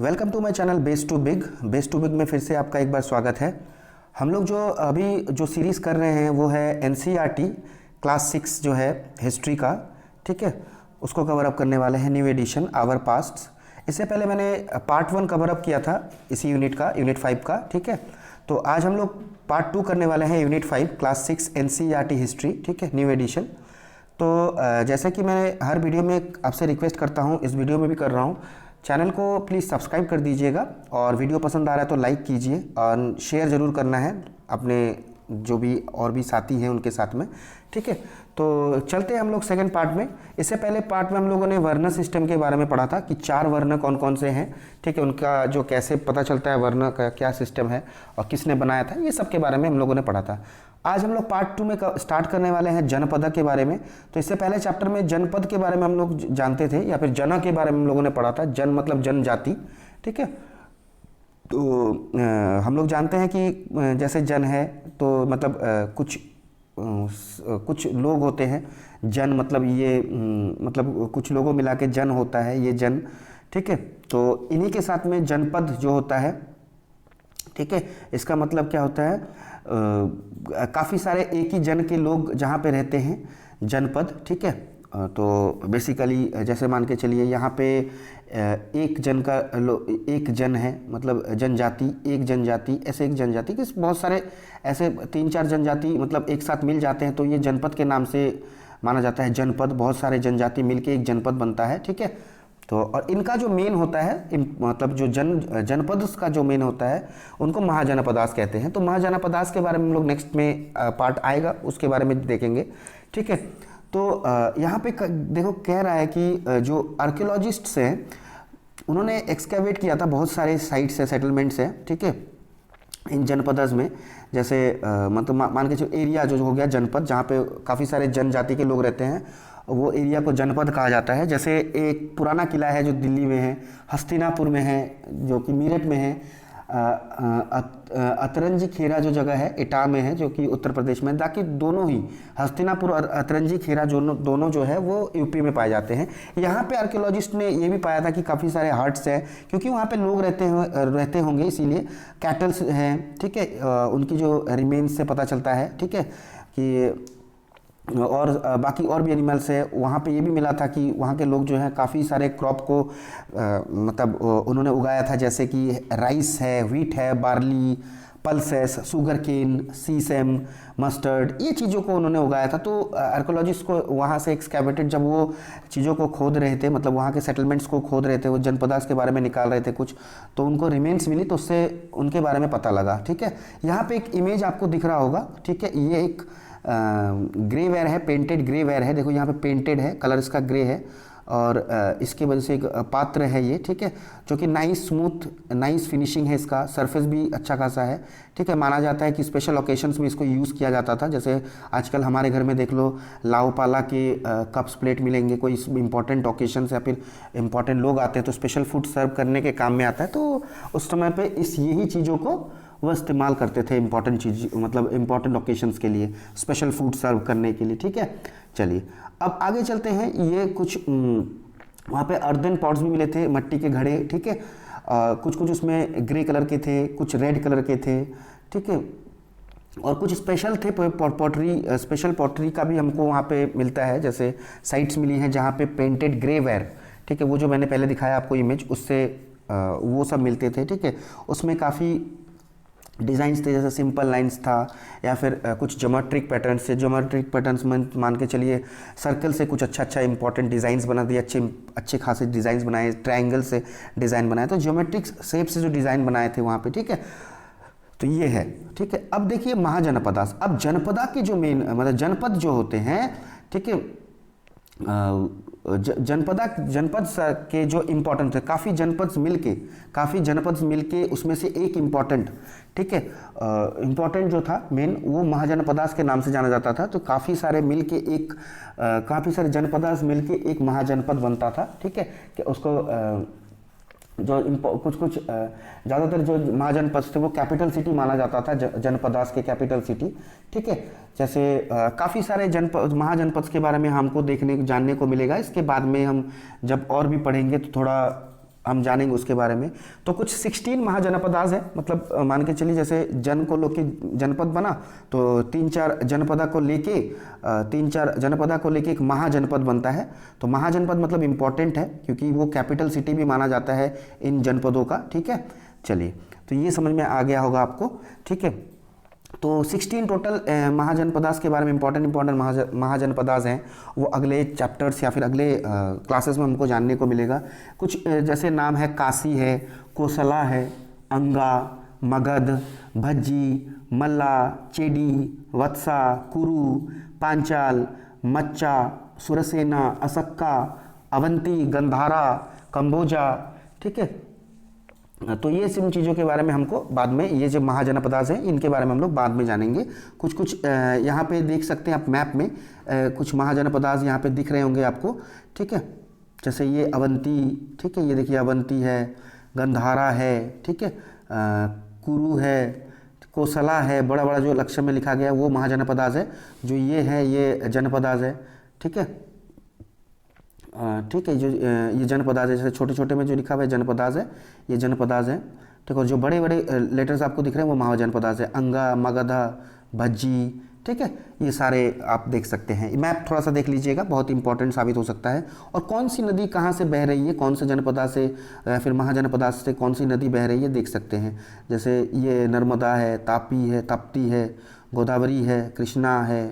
Welcome to my channel बेस टू बिग में फिर से आपका एक बार स्वागत है। हम लोग जो सीरीज़ कर रहे हैं वो है एनसीईआरटी क्लास 6 जो है हिस्ट्री का, ठीक है, उसको कवर अप करने वाले हैं, न्यू एडिशन आवर पास्ट। इससे पहले मैंने पार्ट 1 कवर अप किया था इसी यूनिट 5 का, ठीक है। तो आज हम लोग पार्ट 2 करने वाले हैं यूनिट 5 क्लास 6 एनसीईआरटी हिस्ट्री, ठीक है, न्यू एडिशन। तो जैसे कि मैं हर वीडियो में आपसे रिक्वेस्ट करता हूँ, इस वीडियो में भी कर रहा हूँ, चैनल को प्लीज़ सब्सक्राइब कर दीजिएगा और वीडियो पसंद आ रहा है तो लाइक कीजिए और शेयर ज़रूर करना है अपने जो भी और भी साथी हैं उनके साथ में, ठीक है। तो चलते हैं हम लोग सेकंड पार्ट में। इससे पहले पार्ट में हम लोगों ने वर्ण सिस्टम के बारे में पढ़ा था कि 4 वर्ण कौन कौन से हैं, ठीक है, उनका जो कैसे पता चलता है वर्ण का क्या सिस्टम है और किसने बनाया था, ये सब के बारे में हम लोगों ने पढ़ा था। आज हम लोग पार्ट 2 में स्टार्ट करने वाले हैं जनपद के बारे में। तो इससे पहले चैप्टर में जनपद के बारे में हम लोग जानते थे या फिर जन के बारे में हम लोगों ने पढ़ा था। जन मतलब जनजाति, ठीक है। तो हम लोग जानते हैं कि जैसे जन है तो मतलब कुछ लोग होते हैं, जन मतलब ये मतलब कुछ लोगों मिला के जन होता है, ये जन, ठीक है। तो इन्हीं के साथ में जनपद जो होता है, ठीक है, इसका मतलब क्या होता है, काफ़ी सारे एक ही जन के लोग जहाँ पे रहते हैं, जनपद, ठीक है। तो बेसिकली जैसे मान के चलिए यहाँ पे एक जन है, मतलब जनजाति, एक जनजाति, ऐसे एक जनजाति के बहुत सारे ऐसे 3-4 जनजाति मतलब एक साथ मिल जाते हैं तो ये जनपद के नाम से माना जाता है। जनपद, बहुत सारे जनजाति मिलके एक जनपद बनता है, ठीक है। तो और इनका जो मेन होता है मतलब जो जनपद का जो मेन होता है उनको महाजनपदास कहते हैं। तो महाजनपदास के बारे में हम लोग नेक्स्ट में पार्ट आएगा उसके बारे में देखेंगे, ठीक है। तो यहाँ पे देखो कह रहा है कि जो आर्कियोलॉजिस्ट्स हैं उन्होंने एक्सकेवेट किया था, बहुत सारे साइट्स है, सेटलमेंट्स है, ठीक है, इन जनपदस में। जैसे मतलब मान के चलो एरिया जो हो गया जनपद, जहाँ पे काफ़ी सारे जनजाति के लोग रहते हैं, वो एरिया को जनपद कहा जाता है। जैसे एक पुराना किला है जो दिल्ली में है, हस्तिनापुर में है, जो कि मेरठ में है, अतरंजी खेरा जो जगह है इटाह में है जो कि उत्तर प्रदेश में, ताकि दोनों ही हस्तिनापुर और अतरंजी खेरा दोनों जो है वो यूपी में पाए जाते हैं। यहाँ पे आर्कियोलॉजिस्ट ने ये भी पाया था कि काफ़ी सारे हट्स हैं, क्योंकि वहाँ पे लोग रहते होंगे, इसीलिए कैटल्स हैं, ठीक है, उनकी जो रिमेन्स से पता चलता है, ठीक है, कि और बाकी और भी एनिमल्स है। वहाँ पे ये भी मिला था कि वहाँ के लोग जो हैं काफ़ी सारे क्रॉप को मतलब उन्होंने उगाया था, जैसे कि राइस है, व्हीट है, बार्ली, पल्सेस, शुगर केन, सीसम, मस्टर्ड, ये चीज़ों को उन्होंने उगाया था। तो आर्कियोलॉजिस्ट को वहाँ से एक्सकैवेटेड जब वो चीज़ों को खोद रहे थे, मतलब वहाँ के सेटलमेंट्स को खोद रहे थे, वो जनपदास के बारे में निकाल रहे थे कुछ, तो उनको रिमेन्स मिली, तो उससे उनके बारे में पता लगा, ठीक है। यहाँ पे एक इमेज आपको दिख रहा होगा, ठीक है, ये एक ग्रे वेयर है, पेंटेड ग्रे वेयर है, देखो यहाँ पे पेंटेड है, कलर इसका ग्रे है और इसके वजह से एक पात्र है ये, ठीक है, जो कि नाइस स्मूथ नाइस फिनिशिंग है, इसका सरफेस भी अच्छा खासा है, ठीक है। माना जाता है कि स्पेशल ओकेशंस में इसको यूज़ किया जाता था, जैसे आजकल हमारे घर में देख लो लाओपाला के कप्स प्लेट मिलेंगे, कोई इंपॉर्टेंट ओकेशंस या फिर इंपॉर्टेंट लोग आते हैं तो स्पेशल फूड सर्व करने के काम में आता है। तो उस समय पे यही चीज़ों को वो इस्तेमाल करते थे इंपॉर्टेंट चीज़, मतलब इंपॉर्टेंट ओकेशंस के लिए, स्पेशल फूड सर्व करने के लिए, ठीक है। चलिए अब आगे चलते हैं। ये कुछ वहाँ पे अर्दन पॉट्स भी मिले थे, मिट्टी के घड़े, ठीक है, कुछ उसमें ग्रे कलर के थे, कुछ रेड कलर के थे, ठीक है, और कुछ स्पेशल थे पॉटरी, स्पेशल पॉटरी का भी हमको वहाँ पे मिलता है। जैसे साइट्स मिली हैं जहाँ पे पेंटेड ग्रे वेयर, ठीक है, वो जो मैंने पहले दिखाया आपको इमेज, उससे वो सब मिलते थे, ठीक है। उसमें काफ़ी डिज़ाइंस थे, जैसे सिंपल लाइंस था या फिर कुछ ज्योमेट्रिक पैटर्न्स से, ज्योमेट्रिक पैटर्न्स में मान के चलिए सर्कल से कुछ अच्छा इंपॉर्टेंट डिज़ाइंस बना दिए, अच्छे खासे डिज़ाइंस बनाए, ट्रायंगल से डिज़ाइन बनाए, तो ज्योमेट्रिक शेप से जो डिज़ाइन बनाए थे वहाँ पे, ठीक है। तो ये है, ठीक है। अब देखिए महाजनपदास। अब जनपदा के जो मेन मतलब जनपद जो होते हैं, ठीक है, जनपद के जो इम्पोर्टेंट है, काफ़ी जनपद मिलके उसमें से एक इम्पॉर्टेंट, ठीक है, इम्पॉर्टेंट जो था मेन, वो महाजनपदास के नाम से जाना जाता था। तो काफ़ी सारे जनपदास मिलके एक महाजनपद बनता था, ठीक है, कि उसको जो कुछ ज़्यादातर जो महाजनपद थे वो कैपिटल सिटी माना जाता था, जनपदास के कैपिटल सिटी, ठीक है। जैसे काफ़ी सारे महाजनपद के बारे में हमको जानने को मिलेगा। इसके बाद में हम जब और भी पढ़ेंगे तो थोड़ा हम जानेंगे उसके बारे में। तो कुछ 16 महाजनपदाज हैं, मतलब मान के चलिए जैसे जन को लोग के जनपद बना तो 3-4 जनपदा को लेके एक महाजनपद बनता है। तो महाजनपद मतलब इम्पॉर्टेंट है क्योंकि वो कैपिटल सिटी भी माना जाता है इन जनपदों का, ठीक है। चलिए, तो ये समझ में आ गया होगा आपको, ठीक है। तो 16 टोटल महाजनपदास के बारे में इंपॉर्टेंट महाजनपदास हैं, वो अगले चैप्टर्स या फिर अगले क्लासेस में हमको जानने को मिलेगा। कुछ जैसे नाम है काशी है, कोसला है, अंगा, मगध, भज्जी, मल्ला, चेडी, वत्सा, कुरु, पांचाल, मच्चा, सुरसेना, असक्का, अवंती, गंधारा, कंबोजा, ठीक है। तो ये इन चीज़ों के बारे में हमको बाद में, ये जो महाजनपदास हैं इनके बारे में हम लोग बाद में जानेंगे। कुछ यहाँ पे देख सकते हैं आप मैप में, कुछ महाजनपदास यहाँ पे दिख रहे होंगे आपको, ठीक है। जैसे ये अवंती, ठीक है, ये देखिए अवंती है, गंधारा है, ठीक है, कुरु है, कोसला है, बड़ा बड़ा जो अक्षर में लिखा गया है वो महाजनपदास है। जो ये है ये जनपदास है, ठीक है, ठीक है। जो ये जनपदास है, जैसे छोटे छोटे में जो लिखा हुआ है जनपदास है, ये जनपदास है, ठीक है। और जो बड़े बड़े लेटर्स आपको दिख रहे हैं वो महाजनपदास है, अंगा, मगधा, भज्जी, ठीक है। ये सारे आप देख सकते हैं। मैप थोड़ा सा देख लीजिएगा, बहुत इंपॉर्टेंट साबित हो सकता है। और कौन सी नदी कहाँ से बह रही है, कौन से जनपदा से फिर महाजनपदास से कौन सी नदी बह रही है देख सकते हैं। जैसे ये नर्मदा है, तापी है, ताप्ती है, गोदावरी है, कृष्णा है,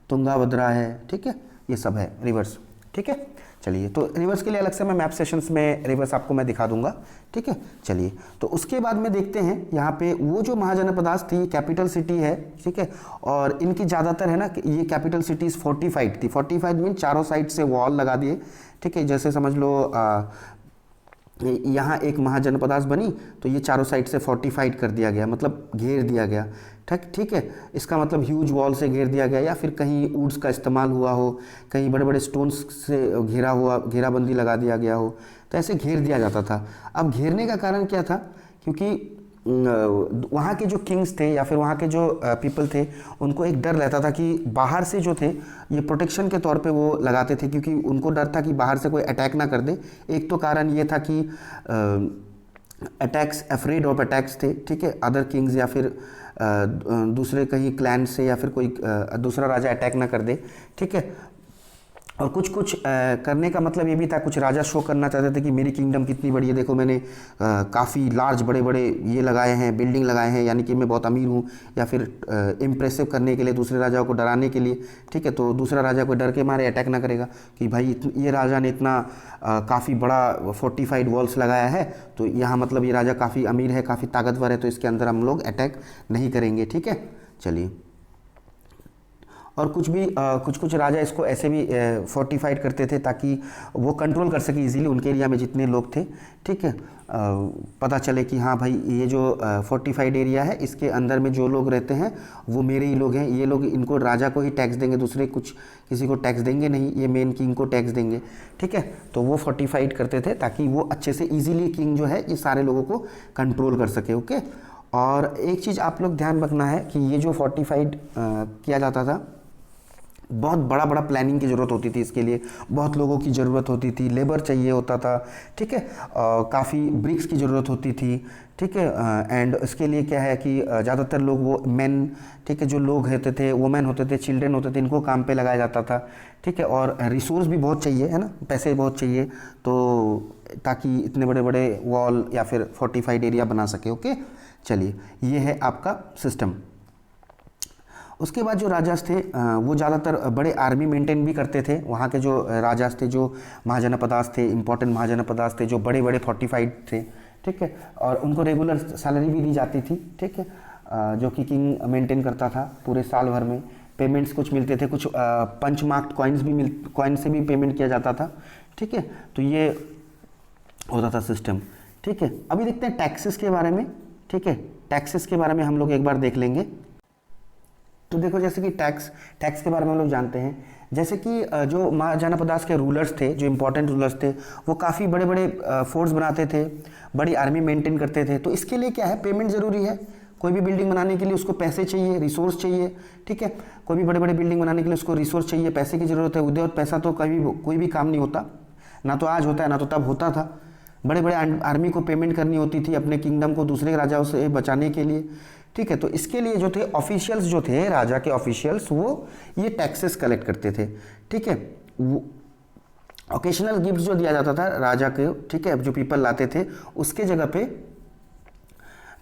तुंगाभद्रा है, ठीक है, ये सब है रिवर्स, ठीक है। चलिए, तो रिवर्स के लिए अलग से मैं मैप सेशंस में रिवर्स आपको मैं दिखा दूंगा, ठीक है। चलिए, तो उसके बाद में देखते हैं यहाँ पे वो जो महाजनपदास थी कैपिटल सिटी है, ठीक है। और इनकी ज़्यादातर है ना ये कैपिटल सिटीज़ फोर्टिफाइड थी। फोर्टिफाइड मीन चारों साइड से वॉल लगा दिए, ठीक है। जैसे समझ लो यहाँ एक महाजनपदास बनी तो ये चारों साइड से फोर्टिफाइड कर दिया गया, मतलब घेर दिया गया, ठीक है। इसका मतलब ह्यूज वॉल से घेर दिया गया, या फिर कहीं वुड्स का इस्तेमाल हुआ हो, कहीं बड़े बड़े स्टोन्स से घेराबंदी लगा दिया गया हो, तो ऐसे घेर दिया जाता था। अब घेरने का कारण क्या था, क्योंकि वहाँ के जो किंग्स थे या फिर वहाँ के जो पीपल थे उनको एक डर रहता था कि बाहर से जो थे ये प्रोटेक्शन के तौर पे वो लगाते थे, क्योंकि उनको डर था कि बाहर से कोई अटैक ना कर दे। एक तो कारण ये था कि अटैक्स, अफ्रेड ऑफ अटैक्स थे, ठीक है, अदर किंग्स या फिर दूसरे कहीं क्लैन से या फिर कोई दूसरा राजा अटैक ना कर दे, ठीक है। और कुछ करने का मतलब ये भी था, कुछ राजा शो करना चाहते थे कि मेरी किंगडम कितनी बड़ी है, देखो मैंने काफ़ी लार्ज बड़े बड़े ये लगाए हैं, बिल्डिंग लगाए हैं, यानी कि मैं बहुत अमीर हूँ, या फिर इम्प्रेसिव करने के लिए, दूसरे राजाओं को डराने के लिए, ठीक है। तो दूसरा राजा को डर के मारे अटैक ना करेगा कि भाई ये राजा ने इतना काफ़ी बड़ा फोर्टिफाइड वॉल्स लगाया है, तो यहाँ मतलब ये राजा काफ़ी अमीर है, काफ़ी ताकतवर है, तो इसके अंदर हम लोग अटैक नहीं करेंगे, ठीक है। चलिए, और कुछ राजा इसको ऐसे भी फोर्टिफाइड करते थे ताकि वो कंट्रोल कर सके इजीली उनके एरिया में जितने लोग थे, ठीक है। पता चले कि हाँ भाई ये जो फोर्टिफाइड एरिया है इसके अंदर में जो लोग रहते हैं वो मेरे ही लोग हैं, ये लोग इनको राजा को ही टैक्स देंगे, दूसरे किसी को टैक्स देंगे नहीं, ये मेन किंग को टैक्स देंगे, ठीक है। तो वो फोर्टिफाइड करते थे ताकि वो अच्छे से ईजिली किंग जो है ये सारे लोगों को कंट्रोल कर सके, ओके। और एक चीज़ आप लोग ध्यान रखना है कि ये जो फोर्टिफाइड किया जाता था, बहुत बड़ा प्लानिंग की ज़रूरत होती थी, इसके लिए बहुत लोगों की ज़रूरत होती थी, लेबर चाहिए होता था, ठीक है। काफ़ी ब्रिक्स की ज़रूरत होती थी, ठीक है। एंड इसके लिए क्या है कि ज़्यादातर लोग वो मेन, ठीक है, जो लोग होते थे, वुमेन होते थे, चिल्ड्रेन होते थे, इनको काम पे लगाया जाता था, ठीक है। और रिसोर्स भी बहुत चाहिए, है ना, पैसे बहुत चाहिए, तो ताकि इतने बड़े बड़े वॉल या फिर फोर्टिफाइड एरिया बना सके, ओके। चलिए, ये है आपका सिस्टम। उसके बाद जो राजास थे वो ज़्यादातर बड़े आर्मी मेंटेन भी करते थे। वहाँ के जो राजास थे, जो महाजनपदास थे, इंपॉर्टेंट महाजनपदास थे, जो बड़े बड़े फोर्टिफाइड थे, ठीक है। और उनको रेगुलर सैलरी भी दी जाती थी, ठीक है, जो कि किंग मेंटेन करता था पूरे साल भर में। पेमेंट्स कुछ मिलते थे, कुछ पंच मार्क्ड कॉइन से भी पेमेंट किया जाता था, ठीक है। तो ये होता था सिस्टम, ठीक है। अभी देखते हैं टैक्सेस के बारे में, ठीक है। टैक्सेस के बारे में हम लोग एक बार देख लेंगे। तो देखो, जैसे कि टैक्स के बारे में हम लोग जानते हैं, जैसे कि जो महाजनपदास के रूलर्स थे, जो इंपॉर्टेंट रूलर्स थे, वो काफ़ी बड़े बड़े फोर्स बनाते थे, बड़ी आर्मी मेंटेन करते थे। तो इसके लिए क्या है, पेमेंट ज़रूरी है। कोई भी बिल्डिंग बनाने के लिए उसको पैसे चाहिए, रिसोर्स चाहिए, ठीक है। कोई भी बड़े बड़े बिल्डिंग बनाने के लिए उसको रिसोर्स चाहिए, पैसे की ज़रूरत है। विदाउट पैसा तो कभी कोई भी काम नहीं होता, ना तो आज होता है ना तो तब होता था, बड़े बड़े आर्मी को पेमेंट करनी होती थी अपने किंगडम को दूसरे राजाओं से बचाने के लिए, ठीक है। तो इसके लिए जो थे ऑफिशियल्स जो थे, राजा के ऑफिशियल्स, वो ये टैक्सेस कलेक्ट करते थे, ठीक है। वो ओकेशनल गिफ्ट जो दिया जाता था राजा के, ठीक है, जो पीपल लाते थे उसके जगह पे,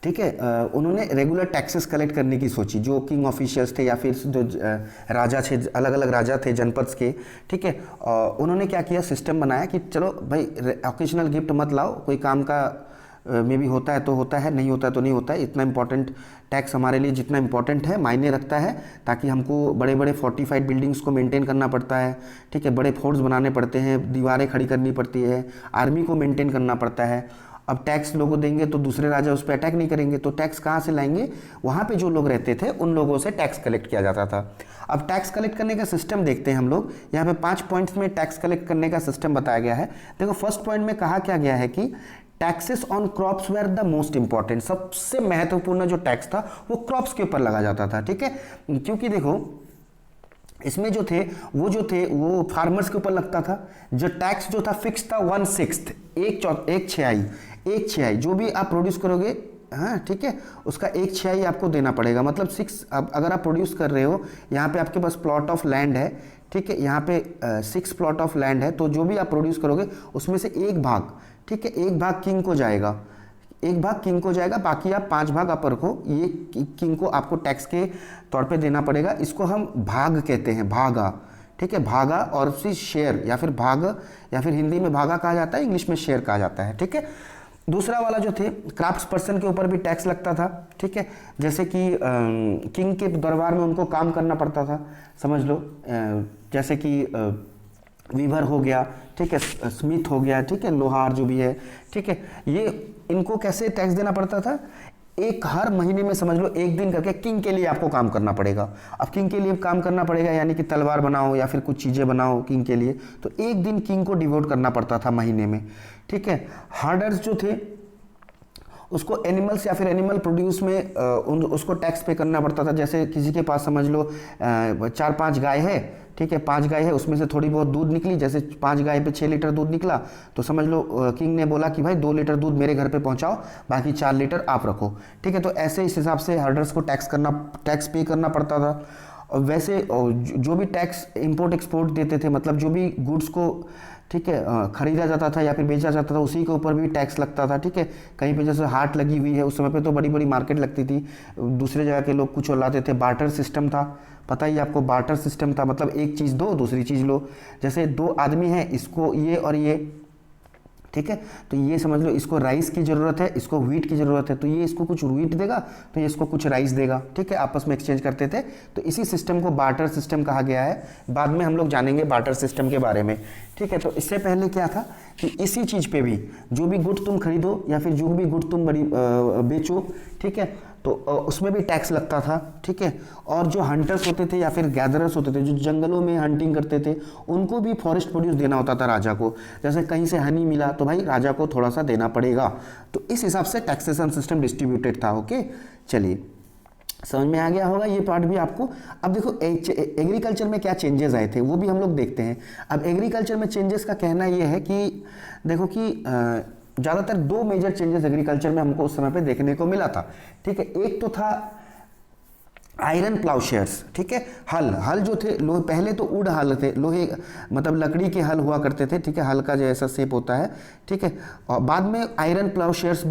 ठीक है, उन्होंने रेगुलर टैक्सेस कलेक्ट करने की सोची, जो किंग ऑफिशियल्स थे या फिर जो राजा थे, अलग अलग राजा थे जनपद के, ठीक है। उन्होंने क्या किया, सिस्टम बनाया कि चलो भाई ऑकेशनल गिफ्ट मत लाओ, कोई काम का में भी होता है तो होता है, नहीं होता है तो नहीं होता है। इतना इंपॉर्टेंट टैक्स हमारे लिए जितना इंपॉर्टेंट है, मायने रखता है, ताकि हमको बड़े बड़े फोर्टिफाइड बिल्डिंग्स को मेंटेन करना पड़ता है, ठीक है, बड़े फोर्ट्स बनाने पड़ते हैं, दीवारें खड़ी करनी पड़ती है, आर्मी को मेंटेन करना पड़ता है। अब टैक्स लोगों देंगे तो दूसरे राजा उस पर अटैक नहीं करेंगे, तो टैक्स कहाँ से लाएंगे, वहाँ पे जो लोग रहते थे उन लोगों से टैक्स कलेक्ट किया जाता था। अब टैक्स कलेक्ट करने का सिस्टम देखते हैं हम लोग, यहाँ पे 5 पॉइंट्स में टैक्स कलेक्ट करने का सिस्टम बताया गया है। देखो फर्स्ट पॉइंट में कहा क्या गया है कि taxes on crops were the most important, सबसे महत्वपूर्ण जो टैक्स था वो क्रॉप्स के ऊपर लगा जाता था, ठीक है। क्योंकि देखो इसमें जो थे वो फार्मर्स के ऊपर लगता था। जो टैक्स जो था फिक्स था 1/6, एक छियाई जो भी आप प्रोड्यूस करोगे, हाँ ठीक है, उसका 1/6 आपको देना पड़ेगा। मतलब 6, अब अगर आप प्रोड्यूस कर रहे हो, यहाँ पे आपके पास प्लॉट ऑफ लैंड है, ठीक है, यहाँ पे 6 प्लॉट ऑफ लैंड है, तो जो भी आप प्रोड्यूस करोगे उसमें से एक भाग, ठीक है, एक भाग किंग को जाएगा, एक भाग किंग को जाएगा, बाकी आप 5 भाग आप रखो, ये किंग को आपको टैक्स के तौर पे देना पड़ेगा। इसको हम भाग कहते हैं, भागा, ठीक है, भागा, और फिर शेयर या फिर भाग, या फिर हिंदी में भागा कहा जाता है, इंग्लिश में शेयर कहा जाता है, ठीक है। दूसरा वाला जो थे क्राफ्ट्स पर्सन के ऊपर भी टैक्स लगता था, ठीक है, जैसे कि किंग के दरबार में उनको काम करना पड़ता था, समझ लो, जैसे कि वीवर हो गया, ठीक है, स्मिथ हो गया, ठीक है, लोहार जो भी है, ठीक है, ये इनको कैसे टैक्स देना पड़ता था, एक हर महीने में समझ लो एक दिन करके किंग के लिए आपको काम करना पड़ेगा। अब किंग के लिए काम करना पड़ेगा यानी कि तलवार बनाओ या फिर कुछ चीज़ें बनाओ किंग के लिए, तो एक दिन किंग को डिवोट करना पड़ता था महीने में, ठीक है। हार्डर्स जो थे उसको एनिमल्स या फिर एनिमल प्रोड्यूस में उसको टैक्स पे करना पड़ता था। जैसे किसी के पास समझ लो 4-5 गाय है, ठीक है, 5 गाय है, उसमें से थोड़ी बहुत दूध निकली, जैसे 5 गाय पे 6 लीटर दूध निकला, तो समझ लो किंग ने बोला कि भाई 2 लीटर दूध मेरे घर पे पहुंचाओ, बाकी 4 लीटर आप रखो, ठीक है। तो ऐसे इस हिसाब से हर्डर्स को टैक्स पे करना पड़ता था। और वैसे जो भी टैक्स इंपोर्ट एक्सपोर्ट देते थे, मतलब जो भी गुड्स को, ठीक है, खरीदा जाता था या फिर बेचा जाता था, उसी के ऊपर भी टैक्स लगता था, ठीक है। कहीं पे जैसे हाट लगी हुई है, उस समय पे तो बड़ी बड़ी मार्केट लगती थी, दूसरे जगह के लोग कुछ और लाते थे, बार्टर सिस्टम था, पता ही आपको बार्टर सिस्टम था, मतलब एक चीज़ दो दूसरी चीज़ लो। जैसे 2 आदमी हैं, इसको ये और ये, ठीक है, तो ये समझ लो इसको राइस की ज़रूरत है, इसको व्हीट की ज़रूरत है, तो ये इसको कुछ व्हीट देगा तो ये इसको कुछ राइस देगा, ठीक है, आपस में एक्सचेंज करते थे। तो इसी सिस्टम को बार्टर सिस्टम कहा गया है। बाद में हम लोग जानेंगे बार्टर सिस्टम के बारे में, ठीक है। तो इससे पहले क्या था कि इसी चीज़ पे भी जो भी गुड तुम खरीदो या फिर जो भी गुड तुम बेचो, ठीक है, तो उसमें भी टैक्स लगता था, ठीक है। और जो हंटर्स होते थे या फिर गैदरर्स होते थे, जो जंगलों में हंटिंग करते थे, उनको भी फॉरेस्ट प्रोड्यूस देना होता था राजा को। जैसे कहीं से हनी मिला तो भाई राजा को थोड़ा सा देना पड़ेगा। तो इस हिसाब से टैक्सेशन सिस्टम डिस्ट्रीब्यूटेड था। ओके, चलिए समझ में आ गया होगा ये पार्ट भी आपको। अब देखो एग्रीकल्चर में क्या चेंजेस आए थे वो भी हम लोग देखते हैं। अब एग्रीकल्चर में चेंजेस का कहना ये है कि देखो कि ज़्यादातर 2 मेजर चेंजेस एग्रीकल्चर में हमको उस समय पे देखने को मिला था, ठीक है। एक तो था आयरन प्लाउशेयर्स, ठीक है, हल जो थे लोहे, पहले तो उड हल थे, लोहे मतलब लकड़ी के हल हुआ करते थे, ठीक है, हल का जैसा शेप होता है, ठीक है। और बाद में आयरन प्लाउशेयर्स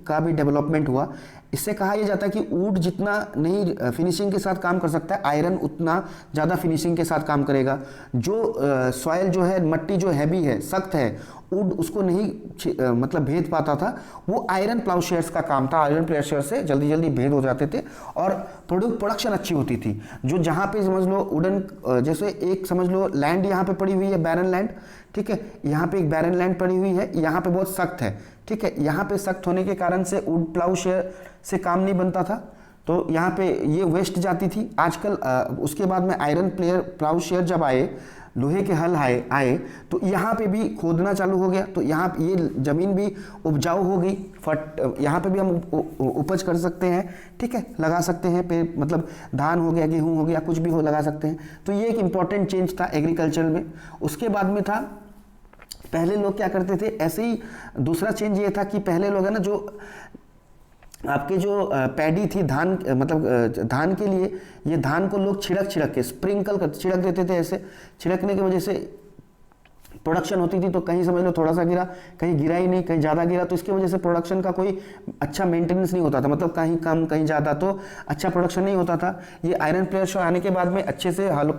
का भी डेवलपमेंट हुआ। इससे कहा यह जाता है कि ऊड जितना नहीं फिनिशिंग के साथ काम कर सकता है, आयरन उतना ज़्यादा फिनिशिंग के साथ काम करेगा। जो सॉइल जो है, मट्टी जो हैवी है, सख्त है, ऊड उसको नहीं मतलब भेद पाता था, वो आयरन प्लाउशेयर्स का काम था। आयरन प्लाउशेयर से जल्दी जल्दी भेद हो जाते थे और प्रोडक्शन अच्छी होती थी। जो जहाँ पे समझ लो वुडन, जैसे एक समझ लो लैंड यहाँ पे पड़ी हुई है, बैरन लैंड, ठीक है, यहाँ पे एक बैरन लैंड पड़ी हुई है, यहाँ पे बहुत सख्त है, ठीक है, यहाँ पे सख्त होने के कारण से वुड प्लाउशेयर से काम नहीं बनता था, तो यहाँ पे ये वेस्ट जाती थी। आजकल उसके बाद में आयरन प्लाउशेयर जब आए, लोहे के हल आए तो यहाँ पे भी खोदना चालू हो गया, तो यहाँ ये ज़मीन भी उपजाऊ हो गई, यहाँ पे भी हम उपज कर सकते हैं, ठीक है, लगा सकते हैं पे, मतलब धान हो गया, गेहूँ हो गया, कुछ भी हो लगा सकते हैं। तो ये एक इम्पॉर्टेंट चेंज था एग्रीकल्चर में। उसके बाद में था पहले लोग क्या करते थे, ऐसे ही दूसरा चेंज ये था कि पहले लोग है ना, जो आपके जो पैडी थी धान, मतलब धान के लिए, ये धान को लोग छिड़क के स्प्रिंकल कर छिड़क देते थे। ऐसे छिड़कने की वजह से प्रोडक्शन होती थी, तो कहीं समझ लो थोड़ा सा गिरा, कहीं गिरा ही नहीं, कहीं ज़्यादा गिरा, तो इसकी वजह से प्रोडक्शन का कोई अच्छा मेंटेनेंस नहीं होता था, मतलब कहीं कम कहीं ज़्यादा, तो अच्छा प्रोडक्शन नहीं होता था। ये आयरन प्रेशर शो आने के बाद में अच्छे से हल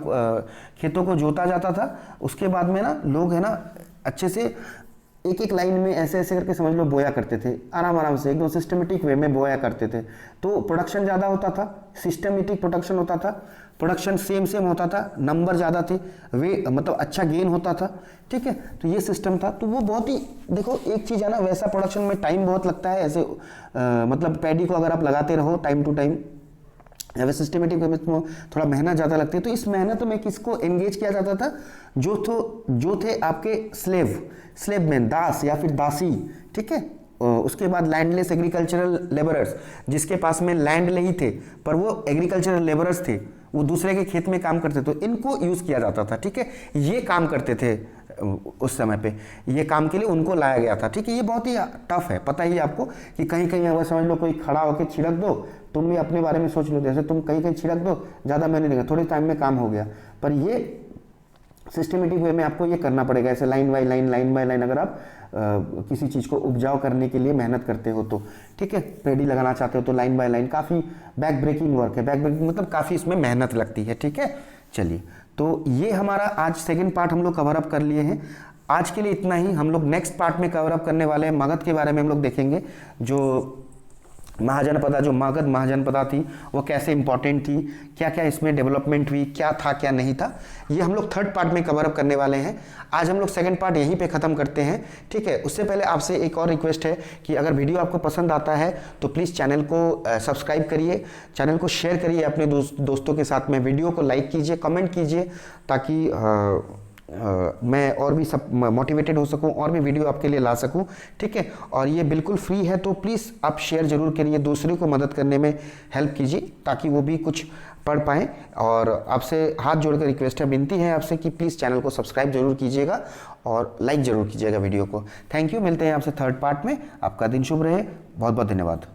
खेतों को जोता जाता था। उसके बाद में ना लोग है ना अच्छे से एक एक लाइन में ऐसे ऐसे करके समझ लो बोया करते थे, आराम आराम से एकदम सिस्टमेटिक वे में बोया करते थे, तो प्रोडक्शन ज़्यादा होता था, सिस्टमेटिक प्रोडक्शन होता था, प्रोडक्शन सेम होता था, नंबर ज़्यादा थे, वे मतलब अच्छा गेन होता था। ठीक है, तो ये सिस्टम था। तो वो बहुत ही, देखो एक चीज़ है ना, वैसा प्रोडक्शन में टाइम बहुत लगता है, ऐसे मतलब पैडी को अगर आप लगाते रहो टाइम टू टाइम, या सिस्टमेटिक में थोड़ा मेहनत ज़्यादा लगती है। तो इस मेहनत में किसको एंगेज किया जाता था, जो थे आपके स्लेव मैन, दास या फिर दासी। ठीक है, उसके बाद लैंडलेस एग्रीकल्चरल लेबरर्स, जिसके पास में लैंड नहीं थे पर वो एग्रीकल्चरल लेबरर्स थे, वो दूसरे के खेत में काम करते, तो इनको यूज़ किया जाता था। ठीक है, ये काम करते थे उस समय पे, ये काम के लिए उनको लाया गया था। ठीक है, ये बहुत ही टफ है, पता ही आपको कि कहीं कहीं अगर समझ लो कोई खड़ा होकर छिड़क दो, तुम भी अपने बारे में सोच लो, जैसे तुम कहीं कहीं छिड़क दो, ज़्यादा मेहनत नहीं, थोड़े टाइम में काम हो गया, पर ये सिस्टमेटिक वे में आपको ये करना पड़ेगा, ऐसे लाइन बाय लाइन अगर आप किसी चीज़ को उपजाऊ करने के लिए मेहनत करते हो तो। ठीक है, पेड़ी लगाना चाहते हो तो लाइन बाय लाइन, काफ़ी बैक ब्रेकिंग वर्क है, बैक ब्रेकिंग मतलब काफ़ी इसमें मेहनत लगती है। ठीक है, चलिए, तो ये हमारा आज सेकंड पार्ट हम लोग कवर अप कर लिए हैं। आज के लिए इतना ही। हम लोग नेक्स्ट पार्ट में कवर अप करने वाले हैं मगध के बारे में, हम लोग देखेंगे जो महाजनपदा, जो मगध महाजनपदा थी वो कैसे इंपॉर्टेंट थी, क्या क्या इसमें डेवलपमेंट हुई, क्या था क्या नहीं था, ये हम लोग थर्ड पार्ट में कवर अप करने वाले हैं। आज हम लोग सेकंड पार्ट यहीं पे ख़त्म करते हैं। ठीक है, उससे पहले आपसे एक और रिक्वेस्ट है कि अगर वीडियो आपको पसंद आता है तो प्लीज़ चैनल को सब्सक्राइब करिए, चैनल को शेयर करिए अपने दोस्तों के साथ में, वीडियो को लाइक कीजिए, कमेंट कीजिए, ताकि मैं और भी सब मोटिवेटेड हो सकूं, और भी वीडियो आपके लिए ला सकूं। ठीक है, और ये बिल्कुल फ्री है, तो प्लीज़ आप शेयर ज़रूर करिए, दूसरे को मदद करने में हेल्प कीजिए ताकि वो भी कुछ पढ़ पाएँ। और आपसे हाथ जोड़कर रिक्वेस्ट है, विनती है आपसे कि प्लीज़ चैनल को सब्सक्राइब जरूर कीजिएगा और लाइक ज़रूर कीजिएगा वीडियो को। थैंक यू, मिलते हैं आपसे थर्ड पार्ट में। आपका दिन शुभ रहे, बहुत बहुत धन्यवाद।